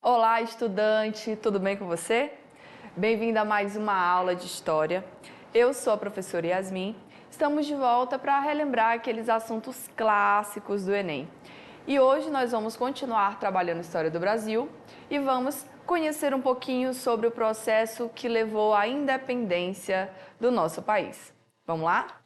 Olá, estudante, tudo bem com você? Bem-vindo a mais uma aula de História. Eu sou a professora Yasmin. Estamos de volta para relembrar aqueles assuntos clássicos do Enem. E hoje nós vamos continuar trabalhando a História do Brasil e vamos conhecer um pouquinho sobre o processo que levou à independência do nosso país. Vamos lá?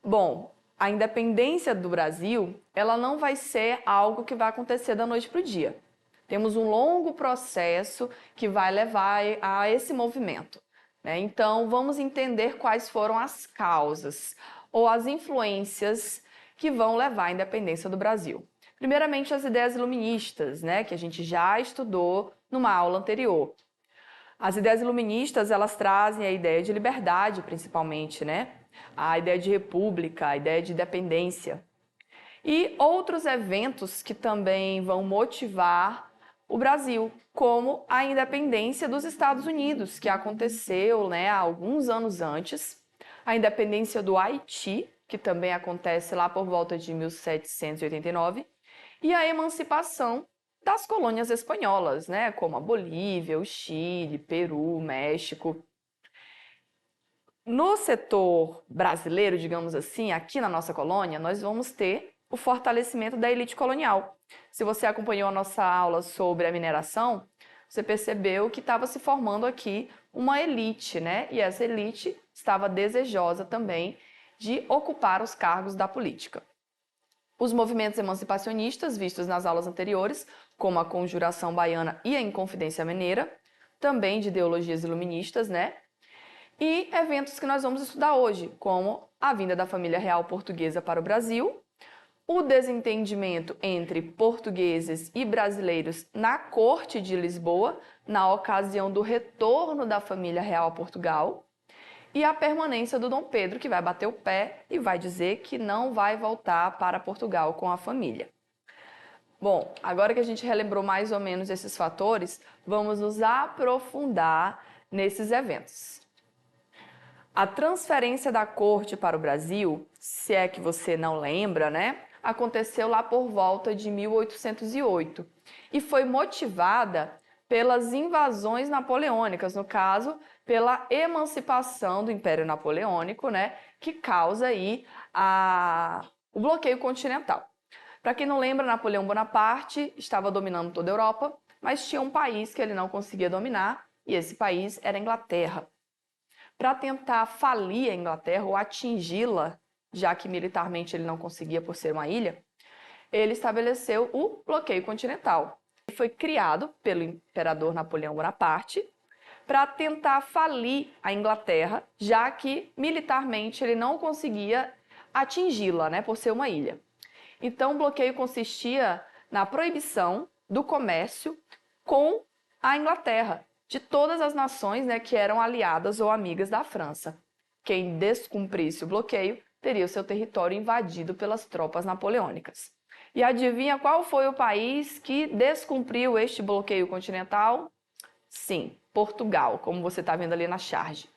Bom, a independência do Brasil, ela não vai ser algo que vai acontecer da noite para o dia. Temos um longo processo que vai levar a esse movimento, né? Então, vamos entender quais foram as causas ou as influências que vão levar à independência do Brasil. Primeiramente, as ideias iluministas, né? Que a gente já estudou numa aula anterior. As ideias iluministas, elas trazem a ideia de liberdade, principalmente, né? A ideia de república, a ideia de independência. E outros eventos que também vão motivar o Brasil, como a independência dos Estados Unidos, que aconteceu, né, há alguns anos antes, a independência do Haiti, que também acontece lá por volta de 1789, e a emancipação das colônias espanholas, né, como a Bolívia, o Chile, Peru, México. No setor brasileiro, digamos assim, aqui na nossa colônia, nós vamos ter o fortalecimento da elite colonial. Se você acompanhou a nossa aula sobre a mineração, você percebeu que estava se formando aqui uma elite, né? E essa elite estava desejosa também de ocupar os cargos da política. Os movimentos emancipacionistas vistos nas aulas anteriores, como a Conjuração Baiana e a Inconfidência Mineira, também de ideologias iluministas, né? E eventos que nós vamos estudar hoje, como a vinda da família real portuguesa para o Brasil, o desentendimento entre portugueses e brasileiros na corte de Lisboa, na ocasião do retorno da família real a Portugal, e a permanência do Dom Pedro, que vai bater o pé e vai dizer que não vai voltar para Portugal com a família. Bom, agora que a gente relembrou mais ou menos esses fatores, vamos nos aprofundar nesses eventos. A transferência da corte para o Brasil, se é que você não lembra, né, aconteceu lá por volta de 1808 e foi motivada pelas invasões napoleônicas, no caso, pela emancipação do Império Napoleônico, né, que causa aí o bloqueio continental. Para quem não lembra, Napoleão Bonaparte estava dominando toda a Europa, mas tinha um país que ele não conseguia dominar, e esse país era a Inglaterra. Para tentar falir a Inglaterra ou atingi-la, já que militarmente ele não conseguia por ser uma ilha, ele estabeleceu o bloqueio continental. Ele foi criado pelo imperador Napoleão Bonaparte para tentar falir a Inglaterra, já que militarmente ele não conseguia atingi-la, né, por ser uma ilha. Então, o bloqueio consistia na proibição do comércio com a Inglaterra, de todas as nações, né, que eram aliadas ou amigas da França. Quem descumprisse o bloqueio teria o seu território invadido pelas tropas napoleônicas. E adivinha qual foi o país que descumpriu este bloqueio continental? Sim, Portugal, como você está vendo ali na charge.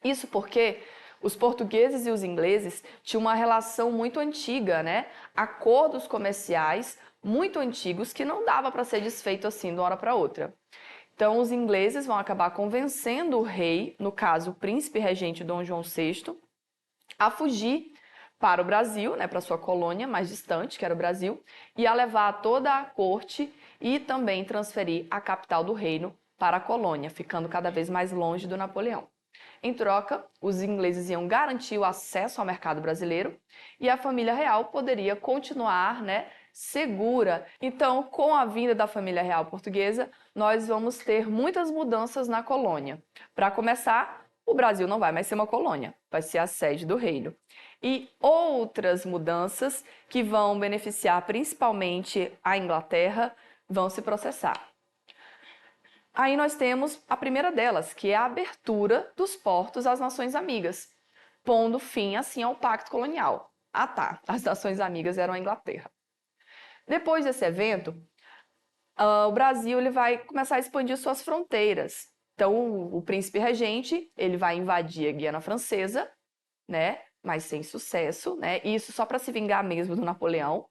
Isso porque os portugueses e os ingleses tinham uma relação muito antiga, né? Acordos comerciais muito antigos que não dava para ser desfeito assim de uma hora para outra. Então, os ingleses vão acabar convencendo o rei, no caso o príncipe regente Dom João VI, a fugir para o Brasil, né, para sua colônia mais distante, que era o Brasil, e a levar toda a corte e também transferir a capital do reino para a colônia, ficando cada vez mais longe do Napoleão. Em troca, os ingleses iam garantir o acesso ao mercado brasileiro e a família real poderia continuar, né, segura. Então, com a vinda da família real portuguesa, nós vamos ter muitas mudanças na colônia. Para começar, o Brasil não vai mais ser uma colônia, vai ser a sede do reino. E outras mudanças que vão beneficiar principalmente a Inglaterra vão se processar. Aí nós temos a primeira delas, que é a abertura dos portos às nações amigas, pondo fim assim ao pacto colonial. Ah tá, as nações amigas eram a Inglaterra. Depois desse evento, o Brasil ele vai começar a expandir suas fronteiras. Então, o príncipe regente ele vai invadir a Guiana Francesa, né? Mas sem sucesso, né? Isso só para se vingar mesmo do Napoleão.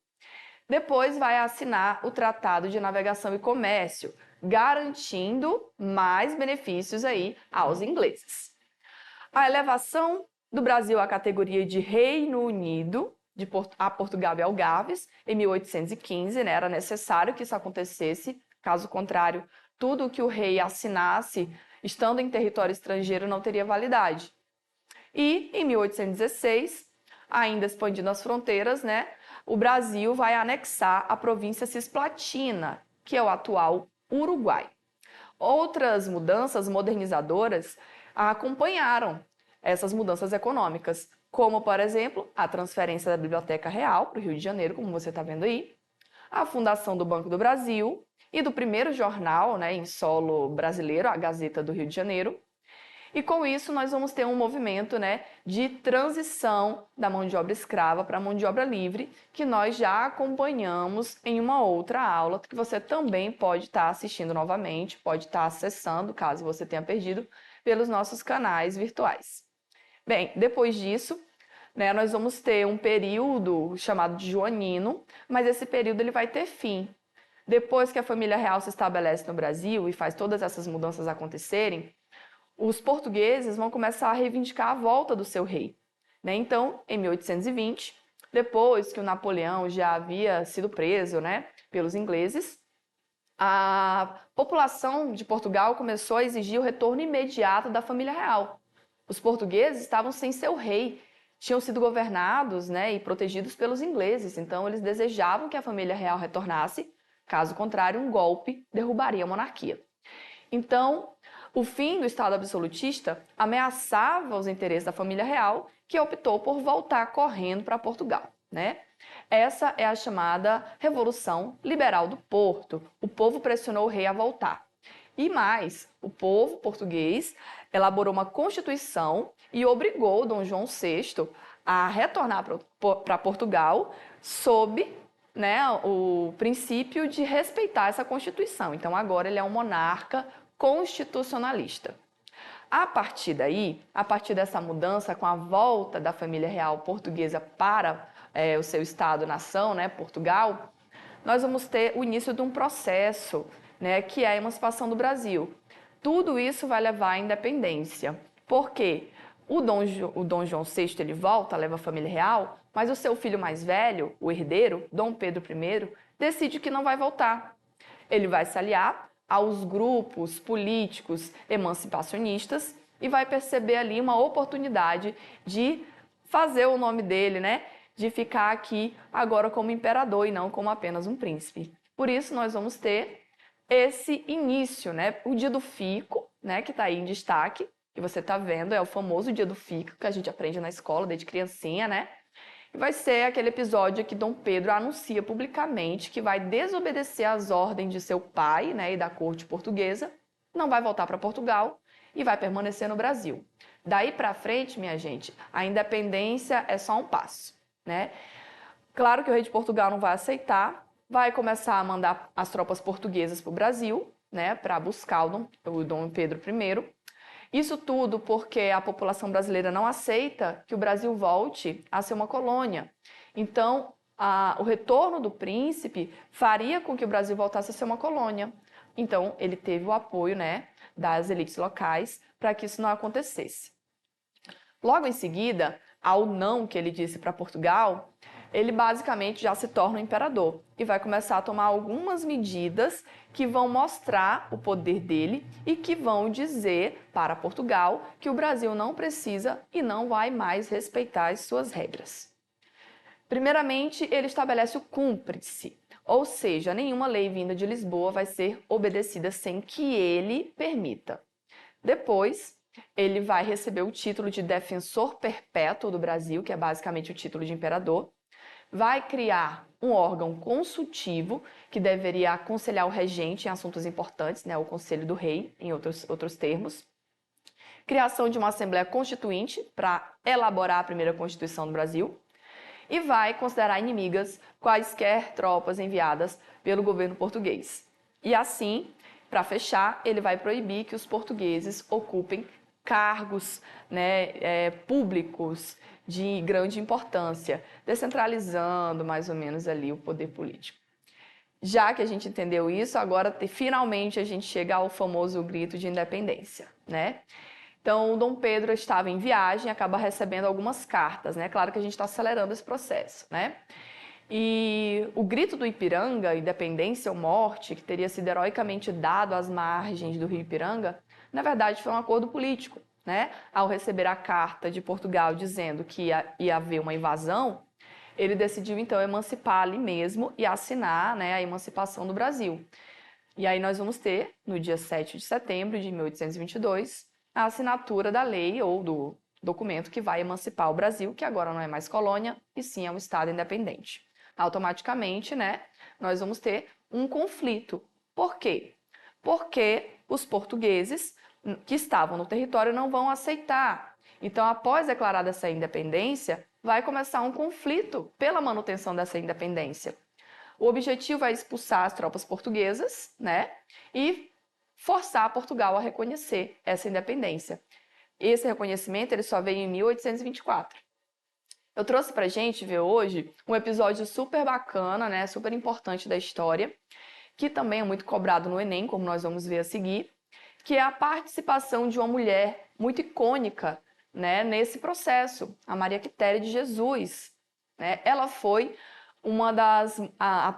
Depois vai assinar o Tratado de Navegação e Comércio, garantindo mais benefícios aí aos ingleses. A elevação do Brasil à categoria de Reino Unido, a Portugal e Algarves, em 1815, né? Era necessário que isso acontecesse, caso contrário, tudo o que o rei assinasse, estando em território estrangeiro, não teria validade. E, em 1816, ainda expandindo as fronteiras, né? O Brasil vai anexar a província Cisplatina, que é o atual Uruguai. Outras mudanças modernizadoras acompanharam essas mudanças econômicas, como, por exemplo, a transferência da Biblioteca Real para o Rio de Janeiro, como você está vendo aí, a fundação do Banco do Brasil e do primeiro jornal, né, em solo brasileiro, a Gazeta do Rio de Janeiro. E com isso nós vamos ter um movimento, né, de transição da mão de obra escrava para a mão de obra livre, que nós já acompanhamos em uma outra aula, que você também pode estar assistindo novamente, pode estar acessando, caso você tenha perdido, pelos nossos canais virtuais. Bem, depois disso, né, nós vamos ter um período chamado de joanino, mas esse período ele vai ter fim. Depois que a família real se estabelece no Brasil e faz todas essas mudanças acontecerem, os portugueses vão começar a reivindicar a volta do seu rei, né? Então, em 1820, depois que o Napoleão já havia sido preso, né, pelos ingleses, a população de Portugal começou a exigir o retorno imediato da família real. Os portugueses estavam sem seu rei, tinham sido governados, né, e protegidos pelos ingleses, então eles desejavam que a família real retornasse, caso contrário, um golpe derrubaria a monarquia. Então, o fim do Estado absolutista ameaçava os interesses da família real, que optou por voltar correndo para Portugal, né? Essa é a chamada Revolução Liberal do Porto. O povo pressionou o rei a voltar. E mais, o povo português elaborou uma constituição e obrigou Dom João VI a retornar para Portugal sob, né, o princípio de respeitar essa constituição. Então agora ele é um monarca constitucionalista. A partir daí, a partir dessa mudança, com a volta da família real portuguesa para o seu estado-nação, né, Portugal, nós vamos ter o início de um processo, né, que é a emancipação do Brasil. Tudo isso vai levar à independência. Por quê? O Dom João VI ele volta, leva a família real, mas o seu filho mais velho, o herdeiro, Dom Pedro I, decide que não vai voltar. Ele vai se aliar aos grupos políticos emancipacionistas e vai perceber ali uma oportunidade de fazer o nome dele, né? De ficar aqui agora como imperador e não como apenas um príncipe. Por isso nós vamos ter esse início, né? O Dia do Fico, né? Que está aí em destaque, que você está vendo, é o famoso Dia do Fico que a gente aprende na escola desde criancinha, né? Vai ser aquele episódio que Dom Pedro anuncia publicamente que vai desobedecer às ordens de seu pai, né, e da corte portuguesa, não vai voltar para Portugal e vai permanecer no Brasil. Daí para frente, minha gente, a independência é só um passo, né? Claro que o rei de Portugal não vai aceitar, vai começar a mandar as tropas portuguesas para o Brasil, né, para buscar o Dom Pedro I. Isso tudo porque a população brasileira não aceita que o Brasil volte a ser uma colônia. Então, o retorno do príncipe faria com que o Brasil voltasse a ser uma colônia. Então, ele teve o apoio, né, das elites locais para que isso não acontecesse. Logo em seguida, ao não que ele disse para Portugal, ele basicamente já se torna um imperador e vai começar a tomar algumas medidas que vão mostrar o poder dele e que vão dizer para Portugal que o Brasil não precisa e não vai mais respeitar as suas regras. Primeiramente, ele estabelece o cúmplice, ou seja, nenhuma lei vinda de Lisboa vai ser obedecida sem que ele permita. Depois, ele vai receber o título de defensor perpétuo do Brasil, que é basicamente o título de imperador. Vai criar um órgão consultivo que deveria aconselhar o regente em assuntos importantes, né, o Conselho do Rei, em outros termos. Criação de uma Assembleia Constituinte para elaborar a primeira Constituição do Brasil. e vai considerar inimigas quaisquer tropas enviadas pelo governo português. E assim, para fechar, ele vai proibir que os portugueses ocupem cargos, né, públicos de grande importância, descentralizando mais ou menos ali o poder político. Já que a gente entendeu isso, agora finalmente a gente chega ao famoso grito de independência, né? Então, o Dom Pedro estava em viagem e acaba recebendo algumas cartas, né? Claro que a gente está acelerando esse processo, né? E o grito do Ipiranga, independência ou morte, que teria sido heroicamente dado às margens do rio Ipiranga, na verdade foi um acordo político, né? Ao receber a carta de Portugal dizendo que ia haver uma invasão, ele decidiu então emancipar ali mesmo e assinar, né, a emancipação do Brasil. E aí nós vamos ter, no dia 7 de setembro de 1822, a assinatura da lei ou do documento que vai emancipar o Brasil, que agora não é mais colônia, e sim é um Estado independente. Automaticamente, né, nós vamos ter um conflito. Por quê? Porque os portugueses que estavam no território não vão aceitar. Então, após declarada essa independência, vai começar um conflito pela manutenção dessa independência. O objetivo é expulsar as tropas portuguesas, né, e forçar Portugal a reconhecer essa independência. Esse reconhecimento ele só veio em 1824. Eu trouxe pra gente ver hoje um episódio super bacana, né, super importante da história, que também é muito cobrado no Enem, como nós vamos ver a seguir, que é a participação de uma mulher muito icônica, né, nesse processo, a Maria Quitéria de Jesus. Né? Ela foi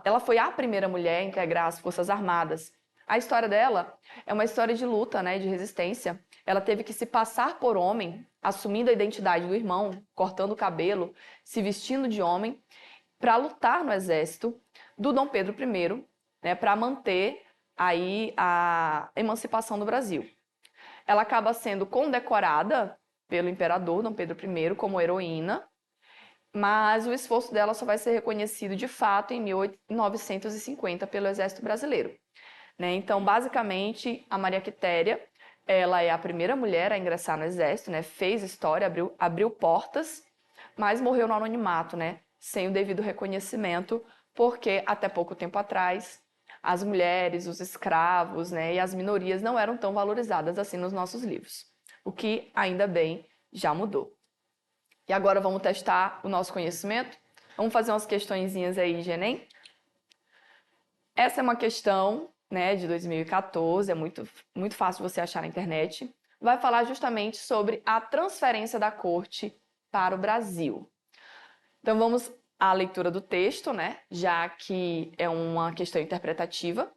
ela foi a primeira mulher a integrar as Forças Armadas. A história dela é uma história de luta, né, de resistência. Ela teve que se passar por homem, assumindo a identidade do irmão, cortando o cabelo, se vestindo de homem, para lutar no exército do Dom Pedro I, né, para manter aí a emancipação do Brasil. Ela acaba sendo condecorada pelo imperador Dom Pedro I como heroína, mas o esforço dela só vai ser reconhecido de fato em 1950 pelo Exército Brasileiro. Né? Então, basicamente, a Maria Quitéria, ela é a primeira mulher a ingressar no Exército, né? Fez história, abriu portas, mas morreu no anonimato, né? Sem o devido reconhecimento, porque até pouco tempo atrás, as mulheres, os escravos, né, e as minorias não eram tão valorizadas assim nos nossos livros, o que, ainda bem, já mudou. E agora vamos testar o nosso conhecimento? Vamos fazer umas questõezinhas aí de Enem? Essa é uma questão, né, de 2014, é muito fácil você achar na internet. Vai falar justamente sobre a transferência da corte para o Brasil. Então vamos à leitura do texto, né, já que é uma questão interpretativa.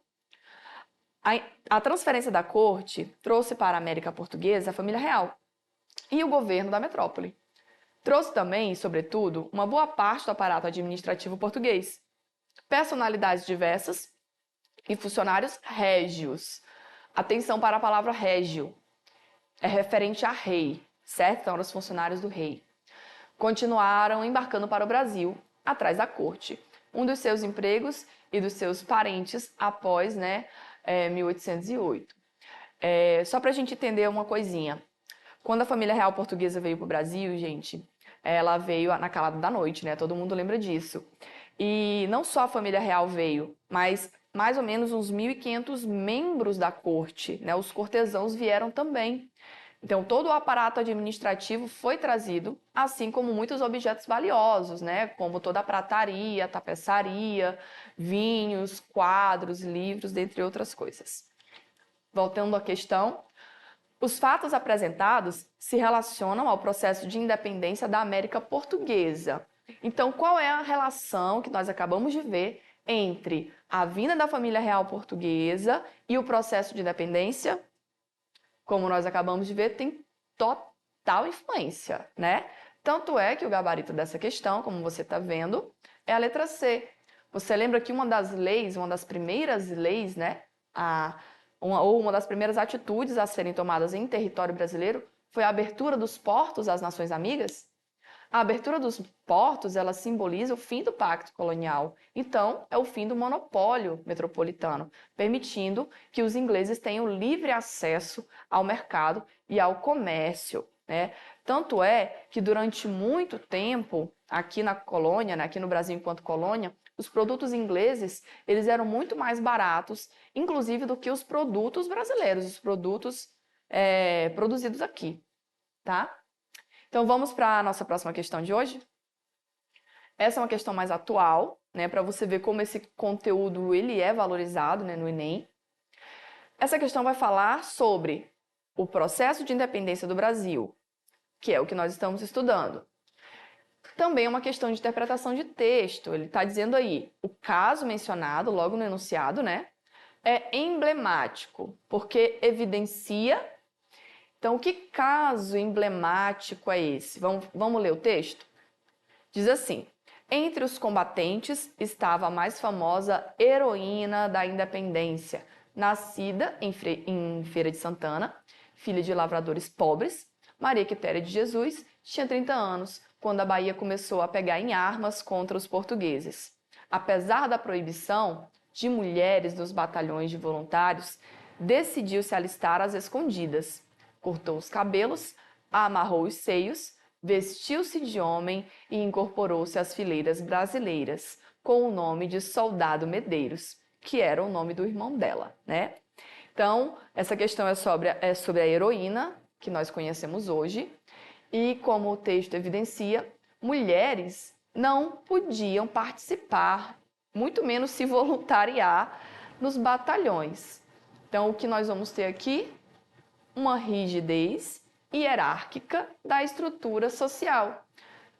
A transferência da corte trouxe para a América Portuguesa a família real e o governo da metrópole. Trouxe também, sobretudo, uma boa parte do aparato administrativo português, personalidades diversas e funcionários régios. Atenção para a palavra régio. É referente a rei, certo? Então, eram os funcionários do rei. Continuaram embarcando para o Brasil, atrás da corte. Um dos seus empregos e dos seus parentes após, né, 1808. Só para a gente entender uma coisinha. Quando a família real portuguesa veio para o Brasil, gente, ela veio na calada da noite, né? Todo mundo lembra disso. E não só a família real veio, mas mais ou menos uns 1.500 membros da corte, né? Os cortesãos vieram também. Então, todo o aparato administrativo foi trazido, assim como muitos objetos valiosos, né? Como toda a prataria, tapeçaria, vinhos, quadros, livros, dentre outras coisas. Voltando à questão, os fatos apresentados se relacionam ao processo de independência da América Portuguesa. Então, qual é a relação que nós acabamos de ver entre a vinda da família real portuguesa e o processo de independência? Como nós acabamos de ver, tem total influência, né? Tanto é que o gabarito dessa questão, como você está vendo, é a letra C. Você lembra que uma das leis, uma das primeiras leis, né? Uma das primeiras atitudes a serem tomadas em território brasileiro foi a abertura dos portos às nações amigas? A abertura dos portos, ela simboliza o fim do pacto colonial. Então, é o fim do monopólio metropolitano, permitindo que os ingleses tenham livre acesso ao mercado e ao comércio, né? Tanto é que durante muito tempo aqui na colônia, né, aqui no Brasil enquanto colônia, os produtos ingleses, eles eram muito mais baratos, inclusive do que os produtos brasileiros, os produtos produzidos aqui, tá? Então vamos para a nossa próxima questão de hoje. Essa é uma questão mais atual, né, para você ver como esse conteúdo ele é valorizado, né, no Enem. Essa questão vai falar sobre o processo de independência do Brasil, que é o que nós estamos estudando. Também é uma questão de interpretação de texto. Ele está dizendo aí, o caso mencionado logo no enunciado, né, é emblemático, porque evidencia. Então, que caso emblemático é esse? Vamos ler o texto? Diz assim: entre os combatentes estava a mais famosa heroína da independência, nascida em Feira de Santana, filha de lavradores pobres. Maria Quitéria de Jesus tinha 30 anos quando a Bahia começou a pegar em armas contra os portugueses. Apesar da proibição de mulheres nos batalhões de voluntários, decidiu se alistar às escondidas. Cortou os cabelos, amarrou os seios, vestiu-se de homem e incorporou-se às fileiras brasileiras, com o nome de Soldado Medeiros, que era o nome do irmão dela, né? Então, essa questão é sobre a heroína, que nós conhecemos hoje, e como o texto evidencia, mulheres não podiam participar, muito menos se voluntariar nos batalhões. Então, o que nós vamos ter aqui? Uma rigidez hierárquica da estrutura social.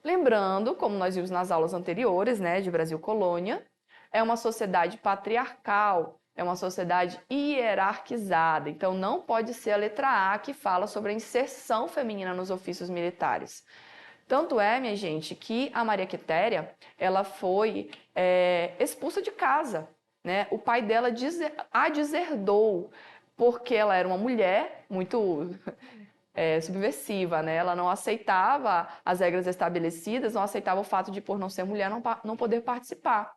Lembrando, como nós vimos nas aulas anteriores, né, de Brasil Colônia, é uma sociedade patriarcal, é uma sociedade hierarquizada. Então, não pode ser a letra A que fala sobre a inserção feminina nos ofícios militares. Tanto é, minha gente, que a Maria Quitéria, ela foi expulsa de casa, né? O pai dela a deserdou, porque ela era uma mulher muito subversiva, né? Ela não aceitava as regras estabelecidas, não aceitava o fato de, por não ser mulher, não poder participar.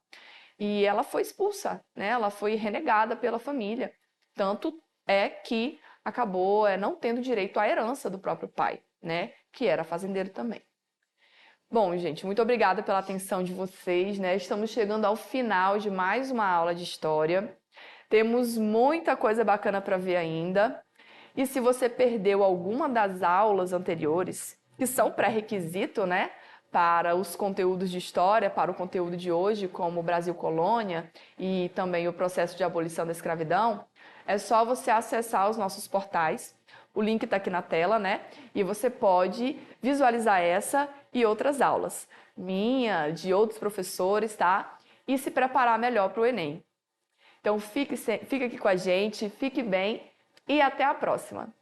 E ela foi expulsa, né? Ela foi renegada pela família. Tanto é que acabou não tendo direito à herança do próprio pai, né? Que era fazendeiro também. Bom, gente, muito obrigada pela atenção de vocês, né? Estamos chegando ao final de mais uma aula de história. Temos muita coisa bacana para ver ainda. E se você perdeu alguma das aulas anteriores, que são pré-requisito, né, para os conteúdos de história, para o conteúdo de hoje, como o Brasil Colônia e também o processo de abolição da escravidão, é só você acessar os nossos portais. O link está aqui na tela, né? E você pode visualizar essa e outras aulas, minha, de outros professores, tá? E se preparar melhor para o Enem. Então, fique aqui com a gente, fique bem e até a próxima!